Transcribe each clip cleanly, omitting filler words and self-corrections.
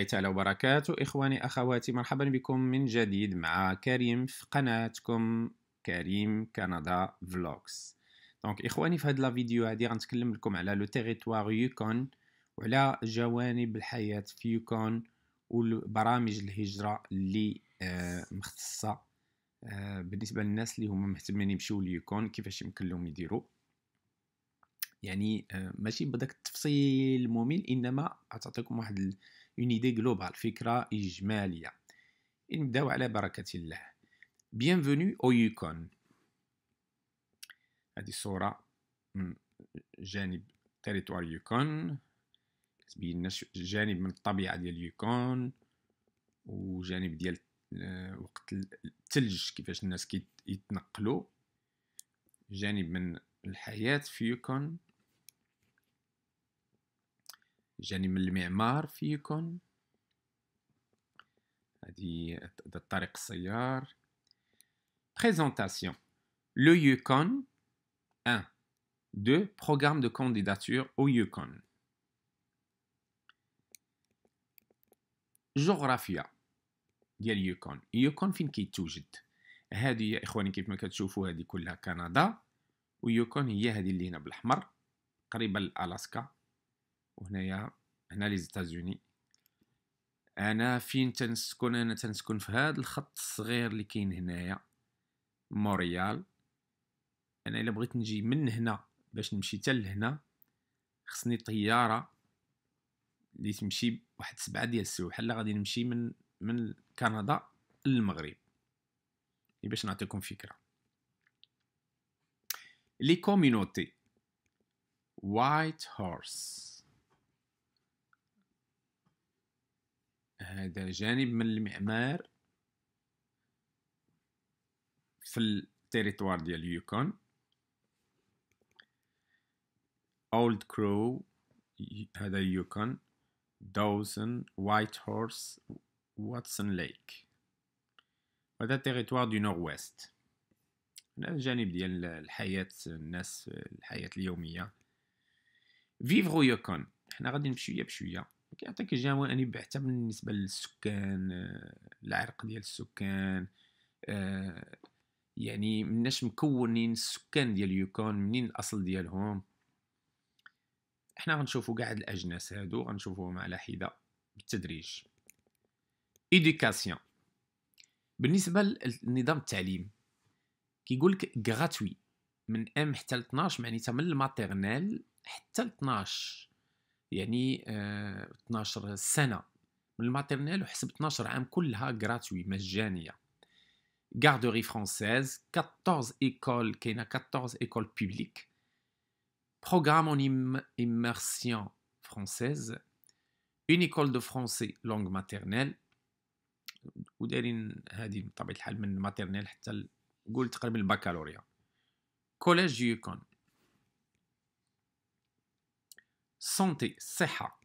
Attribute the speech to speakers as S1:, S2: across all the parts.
S1: تعالى وبركاته. إخواني أخواتي، مرحبا بكم من جديد مع كريم في قناتكم كريم كندا فلوجز. دونك إخواني، في هذا الفيديو هادي غنتكلم لكم على لو تيريتوار يوكون وعلى جوانب الحياة في يوكون وبرامج الهجرة اللي مختصة بالنسبة للناس اللي هما مهتمين يمشيو ليوكون، كيفاش يمكن لهم يديروا. يعني ماشي بداك التفصيل الممل، انما غتعطيكم واحد اون ايدي جلوبال، فكره اجماليه. نبداو على بركه الله. بيانفوني او يوكون. هذه صوره من جانب تيريتوار يوكون، كتبين لنا جانب من الطبيعه ديال يوكون وجانب ديال وقت الثلج كيفاش الناس كيتنقلوا، جانب من الحياه في يوكون، جانب من المعمار في يوكون. هذه الطريق السيار. Présentation. Le Yukon. 1. 2. Programme de candidature au Yukon. جغرافيا ديال يوكون. يوكون فين كيتوجد؟ هذه يا اخواني كيف ما كتشوفوا هذه كلها كندا، ويوكون هي هذه اللي هنا بالاحمر قريبه لالاسكا، وهنايا لي زيتازوني. انا فين تنسكن؟ انا تنسكن في هذا الخط الصغير اللي كاين هنايا، مونريال. انا الا بغيت نجي من هنا باش نمشي حتى لهنا خصني طياره اللي تمشي واحد 7 ديال السوايع، بحال غادي نمشي من كندا للمغرب. باش نعطيكم فكره. لي كوميونيتي. وايت هورس، هذا جانب من المعمار في التيريتوار ديال يوكون. اولد كرو، هذا يوكون. دوزن، وايت هورس، واتسون ليك. هذا التيريتوار دو نور ويست، هذا الجانب ديال الحياة الناس، الحياة اليومية. فيفغو يوكون، حنا غادي نمشي بشوية، كيعطيك جوانب حتى بالنسبة للسكان، العرق ديال السكان، يعني مناش مكونين السكان ديال يوكون، منين الأصل ديالهم. احنا غنشوفوا قاع الأجناس هادو، غنشوفوهم على حدة بالتدريج. إيديكاسيون. بالنسبة لنظام التعليم كيقولك غراتوي من ام حتى ل 12، معناتها من الماتيرنال حتى ل 12، يعني 12 سنة من الماتيرنال وحسب 12 عام كلها غراتوي مجانية. غاردوري فرونسيز، 14 écoles كاينة، 14 écoles publiques. Programme en immersion française. Une école de français langue maternelle. ودايرين هذه بطبيعة الحال من الماتيرنال حتى نقول تقريبا البكالوريا. كوليج يوكون. Santé, صحة.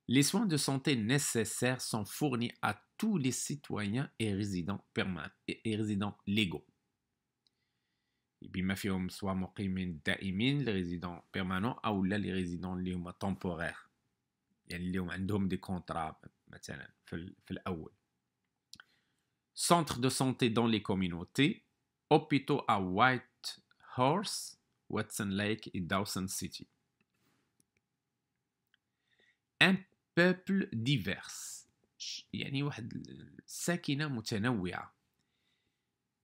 S1: Les soins de santé nécessaires sont fournis à tous les citoyens et résidents permanents et résidents légaux. بما فيهم سواء مقيمين دائمين لي ريزيدون بيرمانون او لا لي ريزيدون اللي هما تمبورير، يعني اللي عندهم دي كونطرا مثلا في الاول. Centre de santé dans les communautés. Hôpitaux à White Horse, Watson Lake et Dawson City. Un peuple divers، يعني واحد الساكنة متنوعة.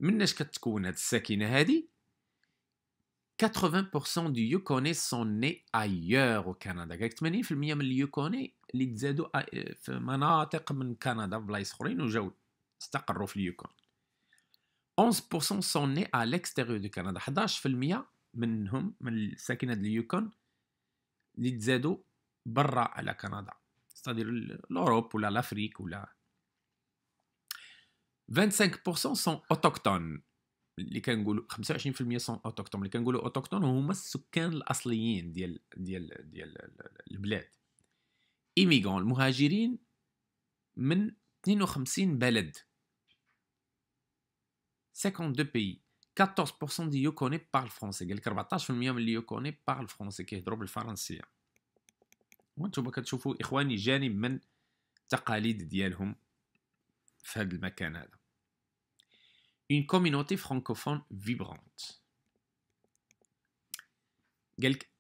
S1: مناش كتكون هاد الساكنة هادي؟ 80% du Yukonnais sont nés ailleurs au Canada. قالك 80% من اليوكوني اللي تزادوا في مناطق من كندا بلايص اخرين وجاو استقروا في اليوكون. 11% sont nés à l'extérieur du Canada. 11% منهم من الساكنة ديال اليوكون اللي تزادوا برا على كندا، c'est-à-dire l'Europe ولا l'Afrique ولا. 25% sont autochtones. اللي كنقولوا 25% سون اوتوكتون، اللي كنقولوا اوتوكتون هما السكان الاصليين ديال البلاد. ايميغون، المهاجرين من 52 بلد، 52 بي. 14% دي يوكوني بارل فرونسي، قال لك 14% من اليوكوني بارل فرونسي، كيهضروا بالفرنسيه. وانتم كتشوفوا اخواني جانب من التقاليد ديالهم في هذا المكان هذا. Une communauté francophone vibrante. قال لك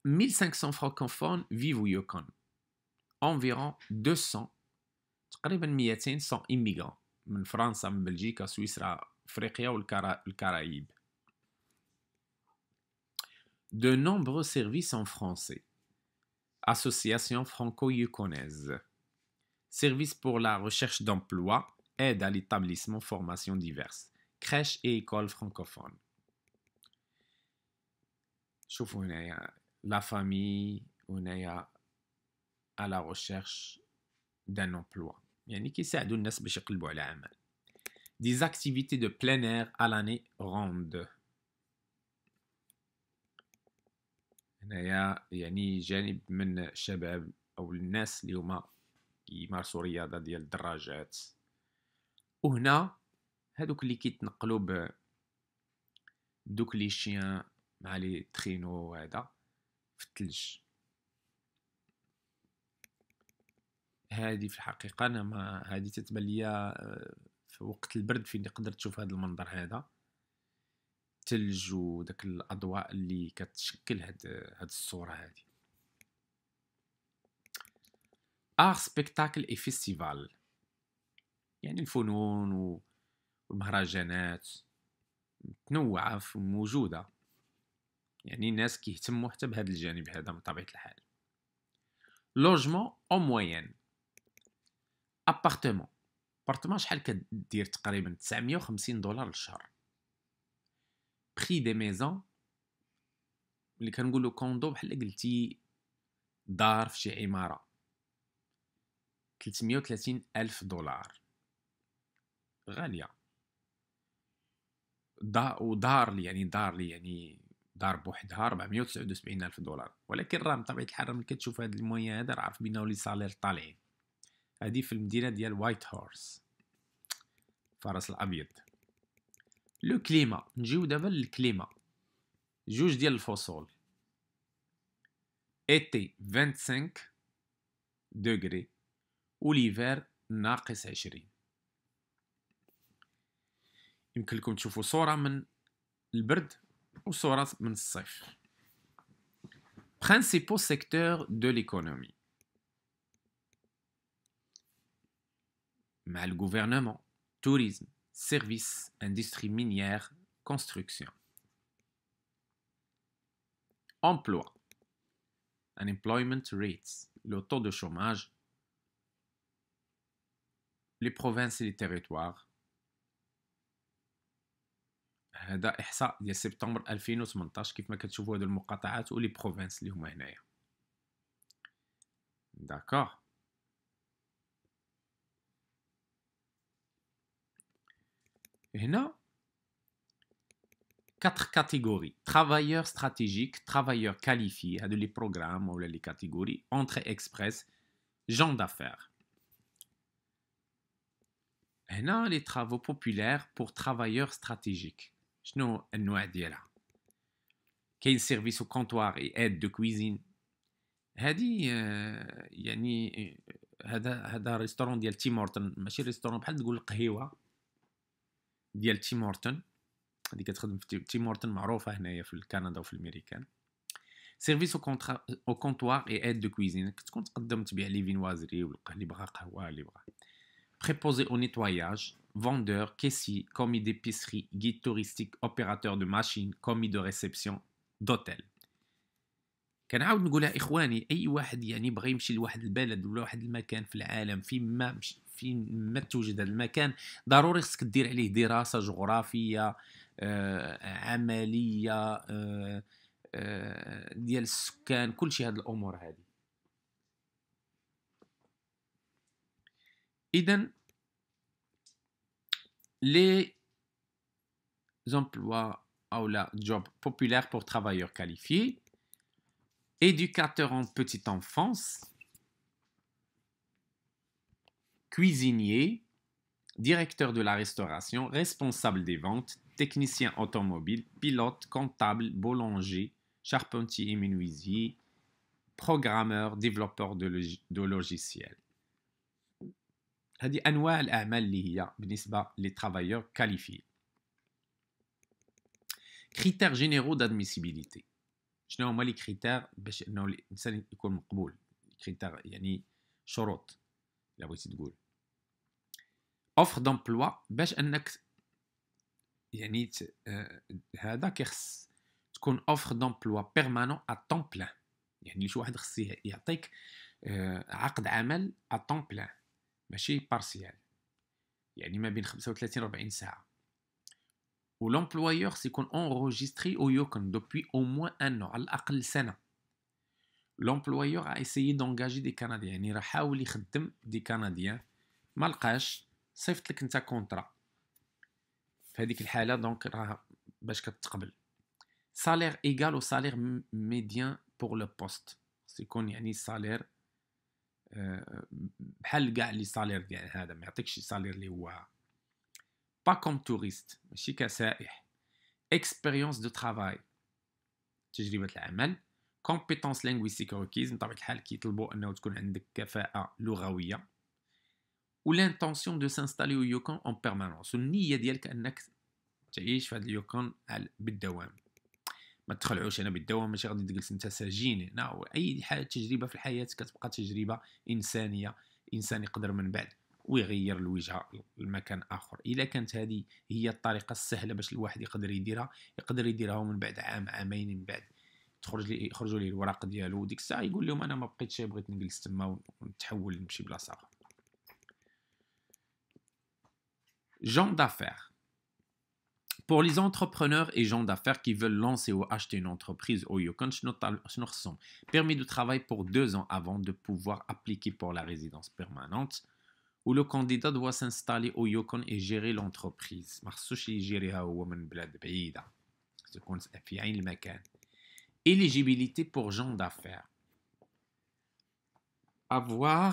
S1: 1500 francophones vivent au Yukon. Environ 200 تقريبا 200 sont immigrants من فرنسا، من بلجيكا، سويسرا، افريقيا والكارائيب. De nombreux services en français. Association franco-yukonaise. Services pour la recherche d'emploi, aide à l'établissement, formation diverses. Crèches et écoles francophones. شوفوا هنايا la famille وهنايا à la recherche d'un emploi. يعني كيساعدوا الناس باش يقلبوا على عمل. Des activités de plein air à l'année ronde. هنايا يعني جانب من الشباب او الناس اللي هما يمارسوا رياضه ديال الدراجات. وهنا هادوك اللي كيتنقلوا بدوك لي شيان مع لي ترينو هذا في الثلج. هذه في الحقيقه انا ما هذه تتبان ليا في وقت البرد فين نقدر تشوف هذا المنظر هذا، الثلج وداك الاضواء اللي كتشكل هاد الصوره هذه. ار سبيكتاكل اي فيستيفال، يعني الفنون والمهرجانات متنوعه موجوده، يعني الناس كيهتموا حتى بهذا الجانب هذا من طبيعه الحال. لوجمون او موين. ابارتمون شحال كدير؟ تقريبا $950 للشهر. بري دي ميزون اللي كنقولوا كوندو بحال قلتي دار في شي عماره $330,000 غاليه. ودار يعني دار بوحدها $479,000. ولكن راه من طبيعه الحال ملي كتشوف هاد المويان هذا راه عارف بانه لي سالير طالعين. هذه في المدينه ديال وايت هورس، فرس الابيض. لو كليما، نجيو دابا للكليما. جوج ديال الفصول. ايتي 25 دوغري وليفر ناقص 20. يمكن لكم تشوفوا صوره من البرد وصوره من الصيف. Principaux secteurs de l'économie. مع الgouvernement, tourisme, services, industrie minière, construction. Emploi. Unemployment rates, le taux de chômage, les provinces et les territoires. هذا احصاء ديال سبتمبر 2018 كيف ما كتشوفوا هذو المقاطعات ولي بروفانس اللي هما هنايا. داكوغ. هنا 4 catégories. Travailleurs stratégiques, travailleurs qualifiés, هادو لي بروغرام ولا لي كاتيجوري. Entrée express, gens d'affaires. هنا les travaux populaires pour travailleurs stratégiques. شنو النوع ديالها؟ كاين سيرفيس او كونطوار اي ايد دو كويزين. هادي يعني هذا ريستورون ديال تيم هورتون، ماشي ريستورون بحال تقول القهيوه ديال تيم هورتون، هذه كتخدم في تيم هورتون معروفه هنايا في كندا وفي الامريكان. سيرفيس او كونطوار اي ايد دو كويزين، كتكون تقدم تبيع لي فينوازري اللي بغا قهوه اللي بغا. préposé au nettoyage, vendeur, caissier, commis d'épicerie, guide touristique, opérateur de machine, commis de réception, d'hôtel. كنعاود نقولها اخواني، اي واحد يعني بغى يمشي لواحد البلد ولا واحد المكان في العالم فين ما توجد هذا المكان، ضروري خصك دير عليه دراسه جغرافيه عمليه ديال السكان، كل شيء هاد الامور هذه. إذن les emplois ou la job populaire pour travailleurs qualifiés, éducateur en petite enfance, cuisinier, directeur de la restauration, responsable des ventes, technicien automobile, pilote, comptable, boulanger, charpentier et menuisier, programmeur, développeur de logiciels. هذه أنواع الأعمال اللي هي بالنسبة للترافايور كاليفي. critères généraux d'admissibilité. شنو هما لي كريتير باش انه الانسان يكون مقبول؟ كريتير يعني شروط الا بغيتي تقول. اوفر دومبلوا باش انك يعني هذا كيخص تكون اوفر دومبلوا بيرمانون ا طون بلان، يعني شي واحد خص يعطيك عقد عمل ا طون بلان ماشي بارسيال، يعني ما بين 35 و 40 ساعه. و l'employeur خص يكون enregistré au يوكن depuis au moins un an، على الاقل سنه. l'employeur a essayé d'engager des Canadiens، يعني راه حاول يخدم دي كنديان ما لقاش، صيفط لك انت كونطرا. في هذيك الحاله دونك راه باش كتقبل salaire égal au salaire médian pour le poste، يكون يعني salaire بحال كاع لي صالير ديال هذا، ما يعطيكش صالير اللي هو با كوم توريست، ماشي كسائح. expérience de travail، تجربه العمل. compétences linguistiques requises، من طبيعه الحال كيطلبوا انه تكون عندك كفاءه لغويه. و l'intention de s'installer au Yukon en permanence، والنيه ديالك انك تعيش في هذا اليوكون بالدوام. ما تخلعوش انا بالدوام، ماشي غادي تجلس انت سجين هنا. اي حاجه تجربه في الحياه كتبقى تجربه انسانيه، انسان يقدر من بعد ويغير الوجهه لمكان اخر. الا كانت هذه هي الطريقه السهله باش الواحد يقدر يديرها ومن بعد عام عامين من بعد يخرجوا ليه الوراق ديالو، وديك الساعه يقول لهم انا ما بقيتش، بغيت نجلس تما ونتحول نمشي بلاصه اخرى. gens d'affaires. Pour les entrepreneurs et gens d'affaires qui veulent lancer ou acheter une entreprise au Yukon, permis de travail pour 2 ans avant de pouvoir appliquer pour la résidence permanente, où le candidat doit s'installer au Yukon et gérer l'entreprise. Éligibilité pour gens d'affaires. Avoir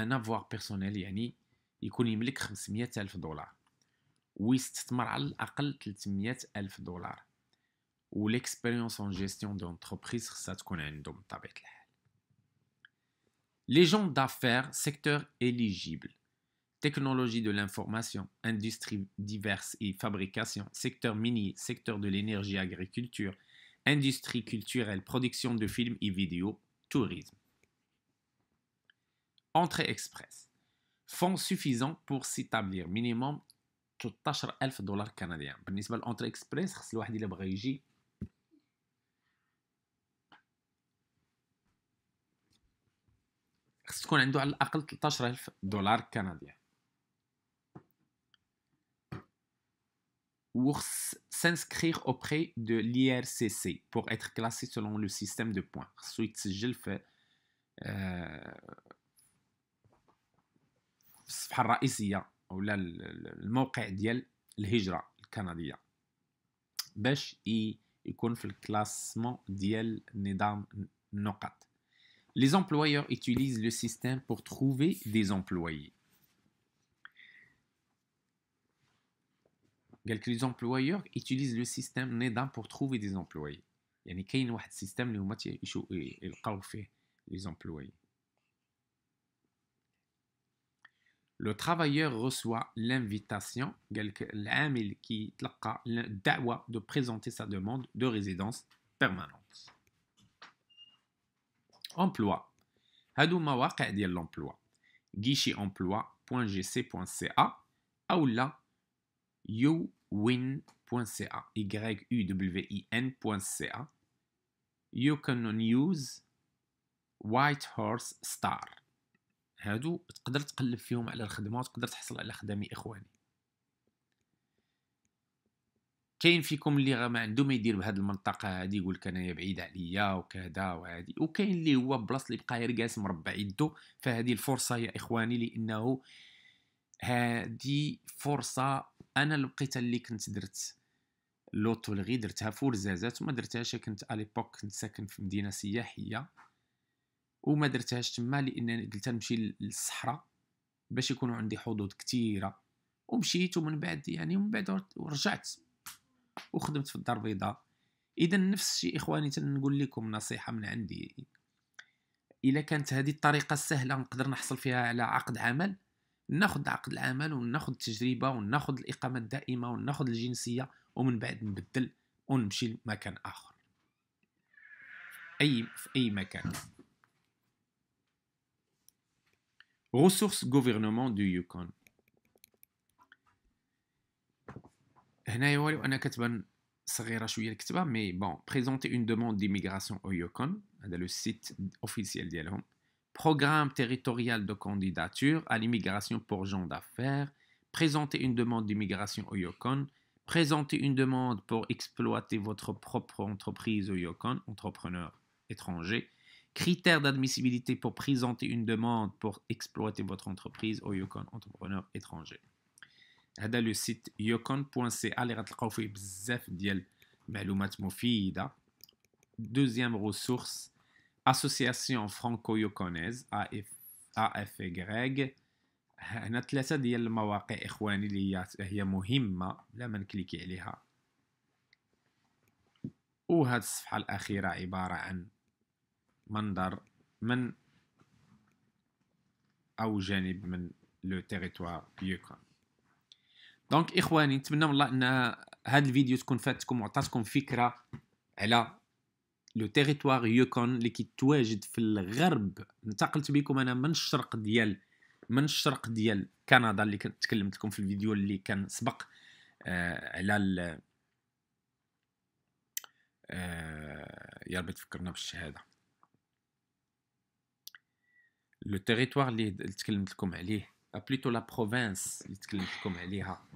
S1: un avoir personnel، يعني يكون يملك 500,000 دولار ويستثمر على الأقل 300,000 دولار، والإكسبيريونس en gestion d'entreprise خصها تكون عندهم بطبيعة الحال. Les gens d'affaires, secteur éligible. Technologie de l'information, industrie diverses et fabrication, secteur minier, secteur de l'énergie, agriculture, industrie culturelle, production de films et vidéos, tourisme. Entrée express. Fonds suffisants pour s'établir minimum 13,000 دولار كنديان. بالنسبه للأونتري اكسبريس خص الواحد الا بغى يجي خص تكون عنده على الاقل 13,000 دولار كنديان. وخص s'inscrire auprès de l'IRCC pour être classé selon le système de points. خصو يتسجل في الصفحه الرئيسيه ولا الموقع ديال الهجره الكنديه باش يكون في الكلاسمون ديال نظام النقط. Les employeurs utilisent le système pour trouver des employés. قال لك les employeurs utilisent le système نظام pour trouver des employés، يعني كاين واحد السيستم اللي هما يلقاو فيه les employés. Le travailleur reçoit l'invitation، قال لك العامل كيتلقى الدعوة de présenter sa demande de résidence permanente. Emploi. هادو مواقع ديال l'emploi. guichet-emploi.gc.ca أو لا uwin.ca yuwin.ca Yukon News White Horse Star. هادو تقدر تقلب فيهم على الخدمه وتقدر تحصل على خدمي اخواني. كاين فيكم اللي ما عنده ما يدير بهذه المنطقه هذه، يقول لك انايا بعيد عليا وكذا وهذه، وكاين اللي هو بلاصه اللي بقى يرقاس مربع يدو. فهذه الفرصه يا اخواني، لانه هذه فرصه انا لقيتها اللي كنت درت لوطو الغي درتها فورزازات وما درتهاش. كنت اليبوك كنت ساكن في مدينه سياحيه وما درتهاش تما، لان قلت نمشي للصحراء باش يكونوا عندي حظوظ كثيره، ومشيت ومن بعد يعني ومن بعد ورجعت وخدمت في الدار البيضاء. اذا نفس الشيء اخواني، تنقول لكم نصيحه من عندي، الا كانت هذه الطريقه السهله نقدر نحصل فيها على عقد عمل، ناخذ عقد العمل وناخذ التجربه وناخذ الاقامه الدائمه وناخذ الجنسيه، ومن بعد نبدل ونمشي لمكان اخر، في اي مكان. ressources gouvernement du Yukon. هنايا والو انا كتبان صغيره شويه الكتابه، مي بون. بريزونتي اون دوموند ديميغراسيون او يوكون، هذا لو سيت اوفيسيال ديالهم. Programme territorial de candidature à l'immigration pour gens d'affaires. Présenter une demande d'immigration au Yukon. Présenter une demande pour exploiter votre propre entreprise au Yukon, entrepreneur étranger. Critères d'admissibilité pour présenter une demande pour exploiter votre entreprise au Yukon, entrepreneur étranger. هذا لو سيت yukon.ca اللي غتلقاو فيه بزاف ديال معلومات مفيده. دوزيام ريسورس اسوسياسيون فرانكو يوكونيز AFY. هنا 3 ديال المواقع اخواني اللي هي مهمه لا ما نكليكي عليها. وهاد الصفحه الاخيره عباره عن منظر من او جانب من لو تيريتوار يوكون. دونك اخواني، نتمنى من الله ان هذا الفيديو تكون فاتكم وعطاتكم فكره على لو تيريتوار يوكون اللي كيتواجد في الغرب. انتقلت بكم انا من الشرق ديال كندا اللي كنت تكلمت لكم في الفيديو اللي كان سبق على يا ربي تفكرنا بالشهاده. لو تيريتوار اللي تكلمت لكم عليه بليتو لا بروفانس اللي تكلمت لكم عليها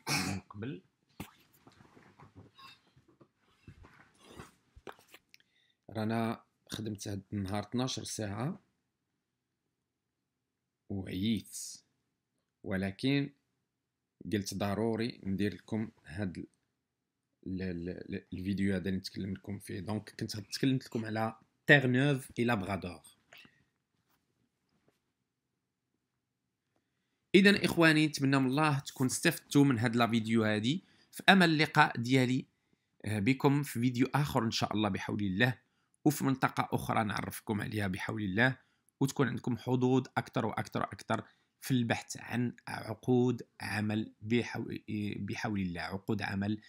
S1: من قبل. رانا خدمت هاد النهار 12 ساعه وعييت، ولكن قلت ضروري ندير لكم هاد الفيديو هذا اللي نتكلم لكم فيه. دونك كنت تكلمت لكم على تيرنوف الى لابغادور. اذا اخواني، نتمنى من الله تكون استفدتوا من هاد لا فيديو هذه. في امل اللقاء ديالي بكم في فيديو اخر ان شاء الله بحول الله، وفي منطقه اخرى نعرفكم عليها بحول الله، وتكون عندكم حظوظ اكثر واكثر في البحث عن عقود عمل بحول الله، عقود عمل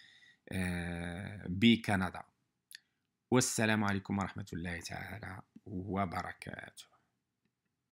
S1: بكندا. والسلام عليكم ورحمه الله تعالى وبركاته.